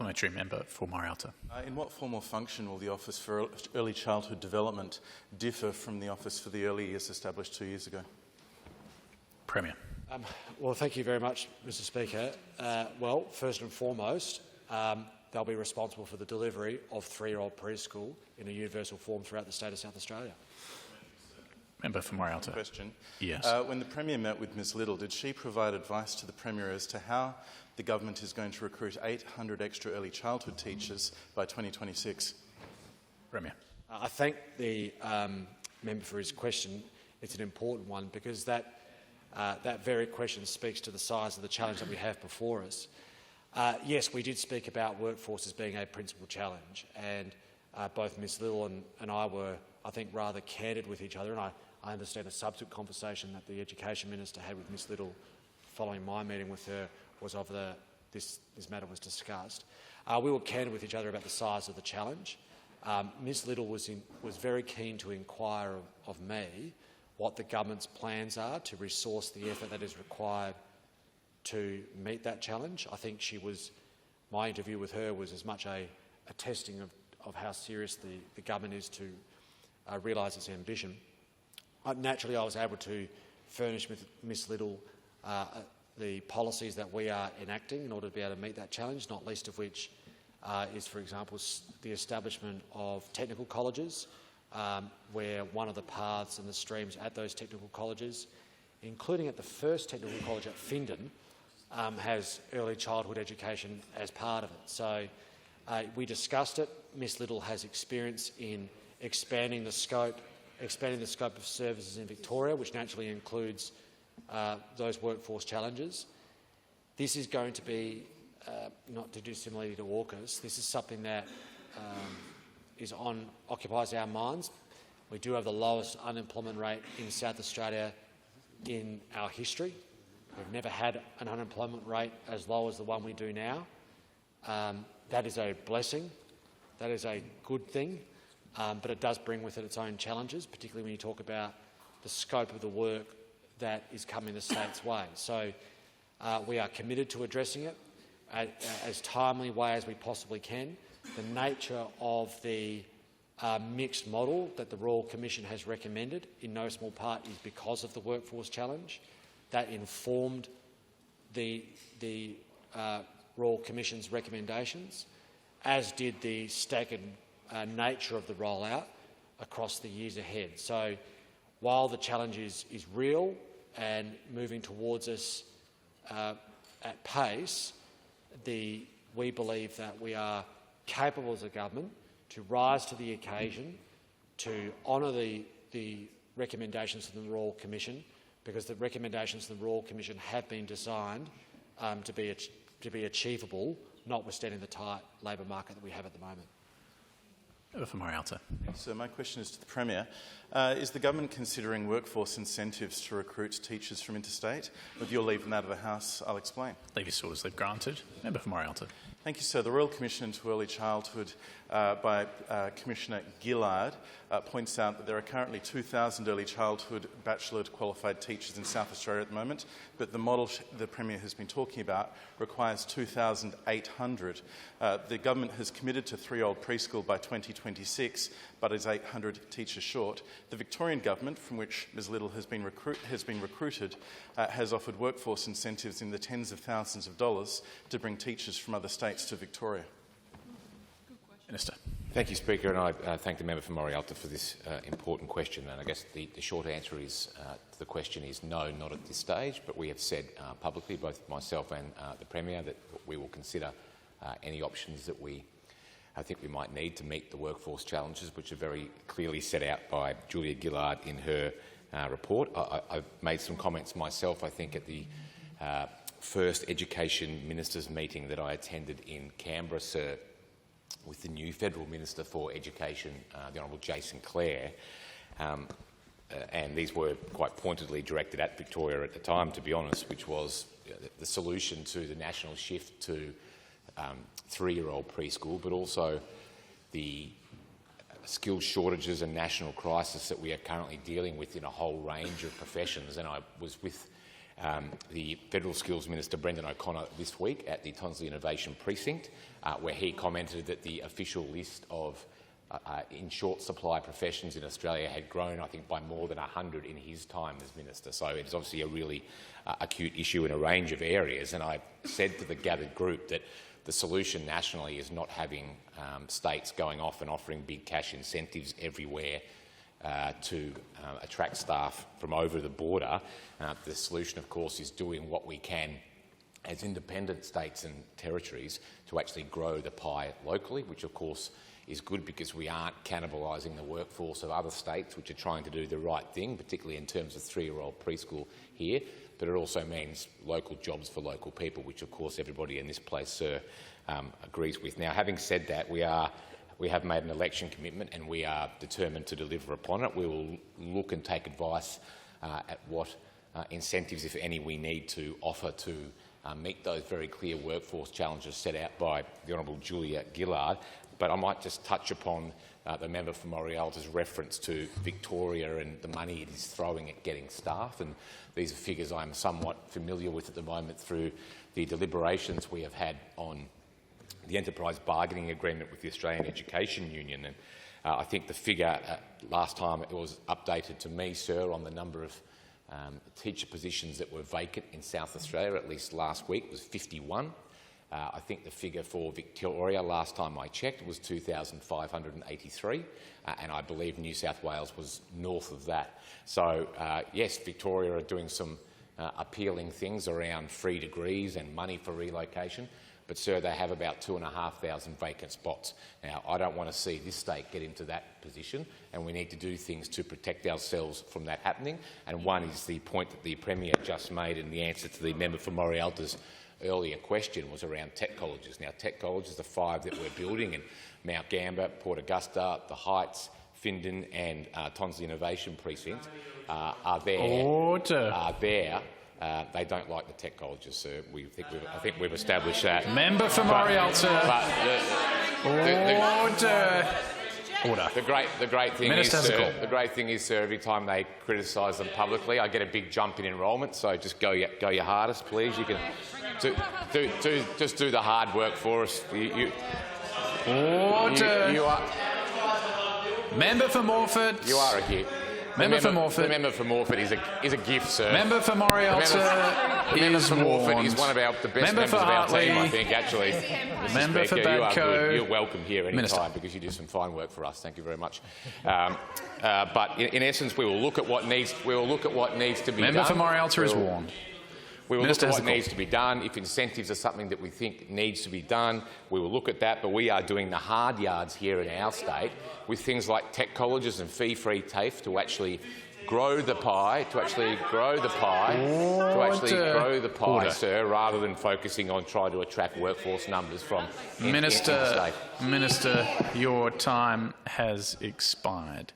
Parliamentary member for Morialta. In what form or function will the Office for Early Childhood Development differ from the Office for the Early Years established 2 years ago? Premier. Well, thank you very much, Mr Speaker. Well, first and foremost, they'll be responsible for the delivery of 3-year-old preschool in a universal form throughout the state of South Australia. Member for Morialta. Question. Yes. When the Premier met with Ms Little, did she provide advice to the Premier as to how the government is going to recruit 800 extra early childhood teachers by 2026? Premier. I thank the member for his question. It's an important one because that very question speaks to the size of the challenge that we have before us. Yes, we did speak about workforce as being a principal challenge, and both Ms Little and I were, I think, rather candid with each other, and I understand a subsequent conversation that the Education Minister had with Ms Little following my meeting with her was of this matter was discussed. We were candid with each other about the size of the challenge. Ms Little was very keen to inquire of me what the government's plans are to resource the effort that is required to meet that challenge. I think my interview with her was as much a testing of how serious the government is to realise its ambition. Naturally, I was able to furnish with Ms Little the policies that we are enacting in order to be able to meet that challenge, not least of which is, for example, the establishment of technical colleges, where one of the paths and the streams at those technical colleges, including at the first technical college at Findon, has early childhood education as part of it. So we discussed it. Ms Little has experience in expanding the scope of services in Victoria, which naturally includes those workforce challenges. This is going to be, not to do similarly to AUKUS, this is something that occupies our minds. We do have the lowest unemployment rate in South Australia in our history. We've never had an unemployment rate as low as the one we do now. That is a blessing. That is a good thing, but it does bring with it its own challenges, particularly when you talk about the scope of the work that is coming the state's way. So we are committed to addressing it as timely way as we possibly can. The nature of the mixed model that the Royal Commission has recommended, in no small part, is because of the workforce challenge. That informed the Royal Commission's recommendations, as did the staggered nature of the rollout across the years ahead. So while the challenge is real and moving towards us at pace, we believe that we are capable as a government to rise to the occasion, to honour the recommendations of the Royal Commission, because the recommendations of the Royal Commission have been designed to be achievable, notwithstanding the tight labour market that we have at the moment. For Morialta. So my question is to the Premier. Is the government considering workforce incentives to recruit teachers from interstate? With your leave and that of the House, I'll explain. Leave is orders leave granted. Member for Morialta. Thank you, sir. The Royal Commission into Early Childhood by Commissioner Gillard points out that there are currently 2,000 early childhood bachelor qualified teachers in South Australia at the moment, but the model the Premier has been talking about requires 2,800. The government has committed to 3-year-old preschool by 2026, but is 800 teachers short. The Victorian government, from which Ms Little has been recruited, has offered workforce incentives in the tens of thousands of dollars to bring teachers from other states to Victoria. Minister. Thank you, Speaker, and I thank the member for Morialta for this important question. And I guess the short answer is to the question is no, not at this stage. But we have said publicly, both myself and the Premier, that we will consider any options that I think we might need to meet the workforce challenges, which are very clearly set out by Julia Gillard in her report. I've made some comments myself, I think, at the first Education Ministers meeting that I attended in Canberra, sir, with the new Federal Minister for Education, the Honourable Jason Clare, and these were quite pointedly directed at Victoria at the time, to be honest, which was the solution to the national shift to 3-year-old preschool, but also the skills shortages and national crisis that we are currently dealing with in a whole range of professions. And I was with the Federal Skills Minister, Brendan O'Connor, this week at the Tonsley Innovation Precinct, where he commented that the official list of in short supply professions in Australia had grown, I think, by more than 100 in his time as Minister. So it's obviously a really acute issue in a range of areas. And I said to the gathered group that the solution nationally is not having states going off and offering big cash incentives everywhere to attract staff from over the border. The solution, of course, is doing what we can as independent states and territories to actually grow the pie locally, which, of course, is good because we aren't cannibalising the workforce of other states which are trying to do the right thing, particularly in terms of 3-year-old preschool here. But it also means local jobs for local people, which, of course, everybody in this place, sir, agrees with. Now, having said that, we have made an election commitment and we are determined to deliver upon it. We will look and take advice at what incentives, if any, we need to offer to meet those very clear workforce challenges set out by the Honourable Julia Gillard. But I might just touch upon the member for Morialta's reference to Victoria and the money it is throwing at getting staff. And these are figures I'm somewhat familiar with at the moment through the deliberations we have had on the enterprise bargaining agreement with the Australian Education Union. And I think the figure last time it was updated to me, sir, on the number of teacher positions that were vacant in South Australia, at least last week, was 51. I think the figure for Victoria last time I checked was 2,583, and I believe New South Wales was north of that. So yes, Victoria are doing some appealing things around free degrees and money for relocation, but sir, they have about 2,500 vacant spots. Now, I don't want to see this state get into that position, and we need to do things to protect ourselves from that happening. And one is the point that the Premier just made in the answer to the member for Morialta's earlier question was around tech colleges. Now, tech colleges, the 5 that we're building in Mount Gambier, Port Augusta, the Heights, Findon and Tonsley Innovation Precinct are there. Order. They don't like the tech colleges, sir. I think we've established that. Member for Morialta. Order. Order. The great thing is, sir, every time they criticise them publicly, I get a big jump in enrolment. So just go your hardest, please. You can just do the hard work for us. Order. You are. Member for Morford. You are a gift. Member for Morford. The member for Morford is a gift, sir. Member for Morialta. The member for Morford is one of the best members of our team, I think, actually. Member for Badco. You're welcome here any time because you do some fine work for us. Thank you very much. But in essence, we will look at what needs to be done. Member for Morialta is warned. We will look at what needs to be done. If incentives are something that we think needs to be done, we will look at that. But we are doing the hard yards here in our state with things like tech colleges and fee-free TAFE to actually grow the pie, sir, rather than focusing on trying to attract workforce numbers from Minister, your time has expired.